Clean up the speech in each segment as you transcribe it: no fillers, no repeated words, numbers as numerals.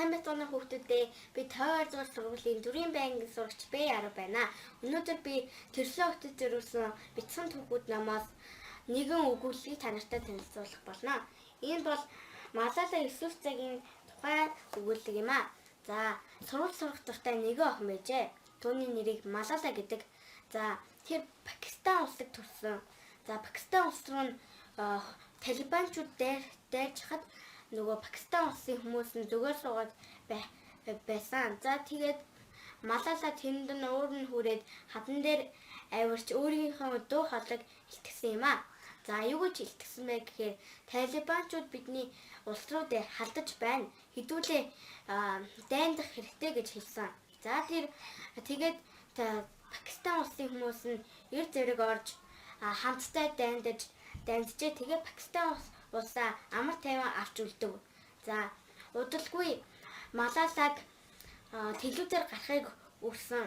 Сайн байцгаана хүүхдүүдээ. Би 52 дугаар сургуулийн 4-р байнгын сурагч Б10 байна. Өнөөдөр би төрөлөө хөтөж зориулсан бяцхан түүхүүд намаас нэгэн өгүүллийг та нартай танилцуулах болно. Энэ бол Малала Юсуф цагийн тухай өгүүлэг юм аа. За, сургууль сурах дуртай нэгэн охин байжээ. Түүний нэрийг Малала гэдэг. За, тэр Пакистан улсад төрсөн. За, Пакистан улс руу талибанчууд дайрч хад нөгөө Пакистан улсын хүмүүс нь зүгээр суугаад байсан. За тэгээд Малала тэнд нь уур нь хүрээд хадан дээр авирч өөрийнхөө дуу хоолойг илтгэсэн юм аа. За юу гэж илтгэсэн бэ гэхээр талибанчууд бидний улс руу халдаж байна. Хэдүүлээ дайндах хэрэгтэй гэж хэлсэн. За тэгээд Пакистан улсын хүмүүс нь эр зэрэг орж хамтдаа дайнджээ. Тэгээ Пакистан улсаа амар тайван авч үлдэв. За удалгүй Малалаг телевизээр гарахыг өгсөн.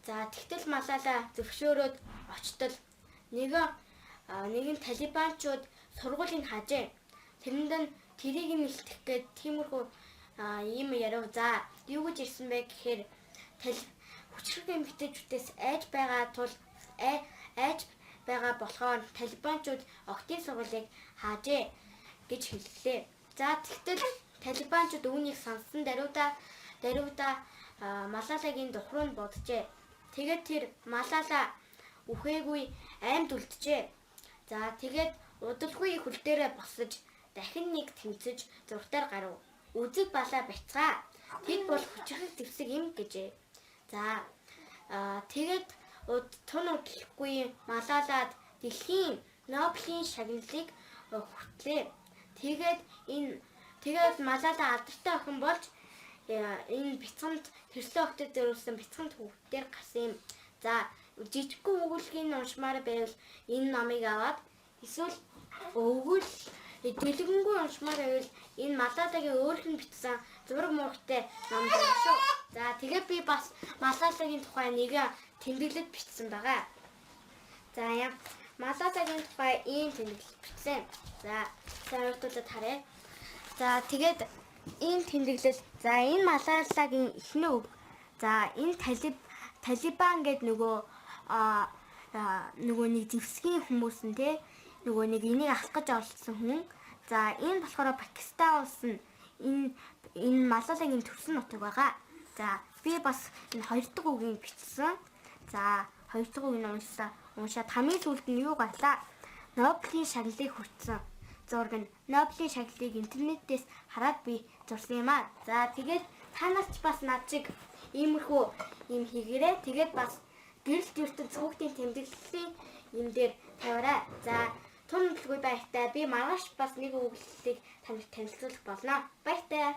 За тэгтэл Малала зөвшөөрөөд очтол нэгэн талибанчууд сургуулийг хажээ. Тэрэнд нь тэрийг нь илтгэх гээд тиймэрхүү юм ярив. За юу гэж ирсэн бэ гэхээр хүчрэг эмэгтэйчүүдээс айж байгаа болохоор талибанчууд октийн сургуулийг хаажээ гэж хэллээ. За тэгтэл талибанчууд үүнийг сонссон даруйда Малалагийн духруу нь боджээ. Тэгээд тэр Малала үхээгүй аймд үлджээ. За тэгээд удалгүй хөл дээрээ босож дахин нэг тэмцэж зургатаар гарав. Үзэг балаа бяцгаа. Тэд бол хүчрэг зэвсэг юм гэжээ. За тэгээд тун удахгүй Малалад дэлхийн Нобелийн шагналыг хүртлээ. Тэгээд Малала алдартай охин болж энэ бяцханд төрөлөө хөтөж зориулсан бяцхан түүхээр гарсан юм. За жижигхэн өгүүлгийг уншмаар байвал энэ номыг аваад эсвэл дэлгэнгүй уншмаар байвал энэ Малалагийн өөрх нь бичсэн зураг мууртай ном байна шүү. За тэгээд би бас Малалагийн тухай нэгэн тэмдэглэл бичсэн байгаа. За Малалагийн тухай ийм тэмдэглэл бичсэн. За өөртөө харъя. За тэгээд ийм тэмдэглэл. За энэ Малалагийн эхний үг. За энэ талибан гэдэг нөгөө нэг зэвсгийн хүмүүс нь нөгөө нэг энийг авах гэж оролцсон хүн. За энэ болохоор Пакистан улс нь энэ Малалагийн төрсөн нутаг байгаа. За би бас энэ хоёр дахь үгийг бичсэн. За хоёр дахь үгийг уншаад хамгийн сүүлд нь юу гарлаа? Нобелийн шагналыг хүртсэн зураг нь. Нобелийн шагналыг интернетээс хараад би зурсан юм аа. За тэгээд та нар ч бас над шиг иймэрхүү юм хийгээрэй. Тэгээд бас гэрэл ертөнц хүүхдийн тэмдэглэлийн юм дээр тавиарай. За тун удалгүй баяртай. Би маргааш бас нэг өгүүлэлтийг танилцуулах болно. Баяртай.